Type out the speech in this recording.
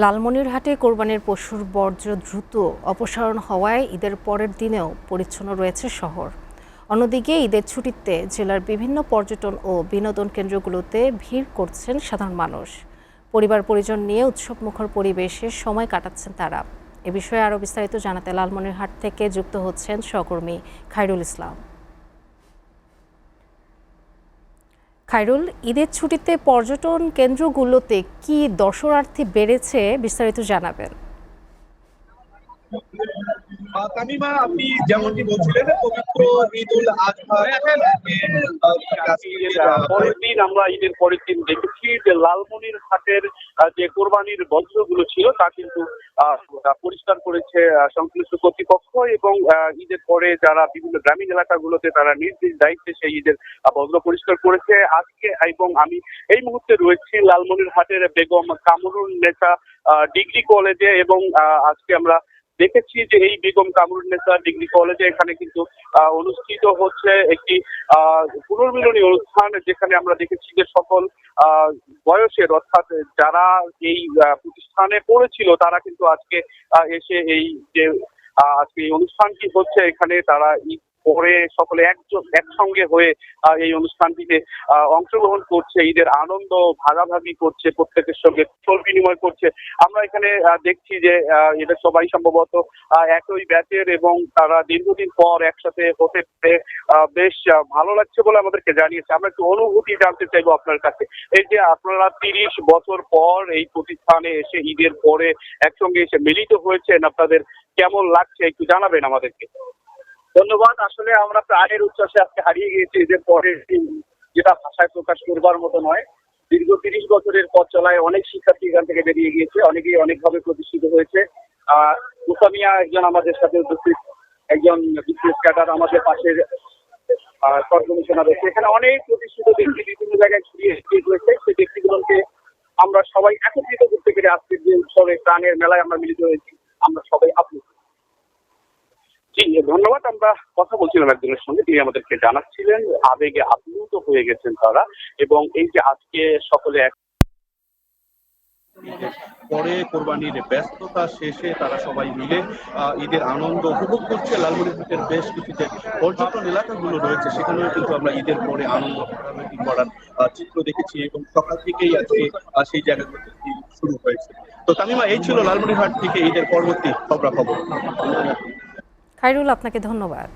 লালমনিরহাটে কোরবানির পশুর বর্জ্য দ্রুত অপসারণ হওয়ায় ঈদের পরের দিনেও পরিচ্ছন্ন রয়েছে শহর। অন্যদিকে ঈদের ছুটিতে জেলার বিভিন্ন পর্যটন ও বিনোদন কেন্দ্রগুলোতে ভিড় করছেন সাধারণ মানুষ। পরিবার পরিজন নিয়ে উৎসবমুখর পরিবেশে সময় কাটাচ্ছেন তারা। এ বিষয়ে আরও বিস্তারিত জানাতে লালমনিরহাট থেকে যুক্ত হচ্ছেন সহকর্মী খায়রুল ইসলাম। খায়রুল, ঈদের ছুটিতে পর্যটন কেন্দ্রগুলোতে কি দর্শনার্থী বেড়েছে বিস্তারিত জানাবেন। তামিমা, আপনি যেমনটি বলছিলেন পবিত্র ঈদ উল আজহা পরের দিন আমরা ঈদের পরের দিন দেখেছি যে লালমনিরহাটের যে কোরবানির বর্জ্যগুলো ছিল তা কিন্তু পরিষ্কার করেছে সংশ্লিষ্ট কর্তৃপক্ষ এবং ঈদের পরে যারা বিভিন্ন গ্রামীণ এলাকাগুলোতে তারা নিজ নিজ দায়িত্বে সেই ঈদের বর্জ্য পরিষ্কার করেছে আজকে। এবং আমি এই মুহূর্তে রয়েছি লালমনিরহাটের বেগম কামরুন নেসা ডিগ্রি কলেজে এবং আজকে আমরা দেখেছি যে এই বেগম কামরুন্নেসা ডিগ্রি কলেজে এখানে কিন্তু অনুষ্ঠিত হচ্ছে একটি পুনর্মিলনী অনুষ্ঠান, যেখানে আমরা দেখেছি যে সকল বয়সের অর্থাৎ যারা এই প্রতিষ্ঠানে পড়েছিল তারা কিন্তু আজকে এসে এই যে আজকে এই অনুষ্ঠানটি হচ্ছে এখানে তারা পরে সকলে একসঙ্গে হয়ে এই অনুষ্ঠানটিতে অংশগ্রহণ করছে, ঈদের আনন্দ ভাগাভাগি করছে, প্রত্যেকের সঙ্গে কুশল বিনিময় করছে। আমরা এখানে দেখছি যে এদের সবাই সম্ভবত একই ব্যাচের এবং তারা দীর্ঘদিন পর একসাথে হতে পেরে বেশ ভালো লাগছে বলে আমাদেরকে জানিয়েছে। আমরা একটু অনুভূতি জানতে চাইবো আপনার কাছে। এই যে আপনারা 30 বছর পর এই প্রতিষ্ঠানে এসে ঈদের পরে একসঙ্গে এসে মিলিত হয়েছেন, আপনাদের কেমন লাগছে একটু জানাবেন আমাদেরকে। ধন্যবাদ। আসলে আমরা প্রাণের উচ্ছ্বাসে আজকে হারিয়ে গিয়েছি ঈদের পরে, যেটা ভাষায় প্রকাশ করবার মতো নয়। দীর্ঘ 30 বছরের পথ চলায় অনেক শিক্ষার্থী এখান থেকে বেরিয়ে গিয়েছে, অনেকেই অনেকভাবে প্রতিষ্ঠিত হয়েছে। মুসামিয়া একজন আমাদের সাথে উপস্থিত, একজন বিসিএস ক্যাডার আমাদের পাশের কমিশনার রয়েছে। এখানে অনেক প্রতিষ্ঠিত ব্যক্তি বিভিন্ন জায়গায় ছড়িয়ে রয়েছে। সেই ব্যক্তিগুলোকে আমরা সবাই একত্রিত করতে পেরে আজকের যে উৎসবে প্রাণের মেলায় আমরা মিলিত হয়েছি, আমরা সবাই আপ্লুত। জি ধন্যবাদ। আমরা কথা বলছিলাম একজনের সঙ্গে, তিনি আমাদেরকে জানাচ্ছিলেন আবেগে আপ্লুত হয়ে গেছেন তারা এবং এই যে আজকে সকলে পরে কোরবানির ব্যস্ততা শেষে তারা সবাই মিলে ঈদের আনন্দ উপভোগ করছে। লালমনিরহাটের বেশ কিছু যে পর্যটন এলাকাগুলো রয়েছে সেখানেও কিন্তু আমরা ঈদের পরে আনন্দ ভাগাভাগি করার চিত্র দেখেছি এবং সকাল থেকেই আজকে সেই জায়গাগুলোতে শুরু হয়েছে। তো তামিমা, এই ছিল লালমনিরহাট থেকে ঈদের পরবর্তী খবরাখবর। খায়রুল, আপনাকে ধন্যবাদ।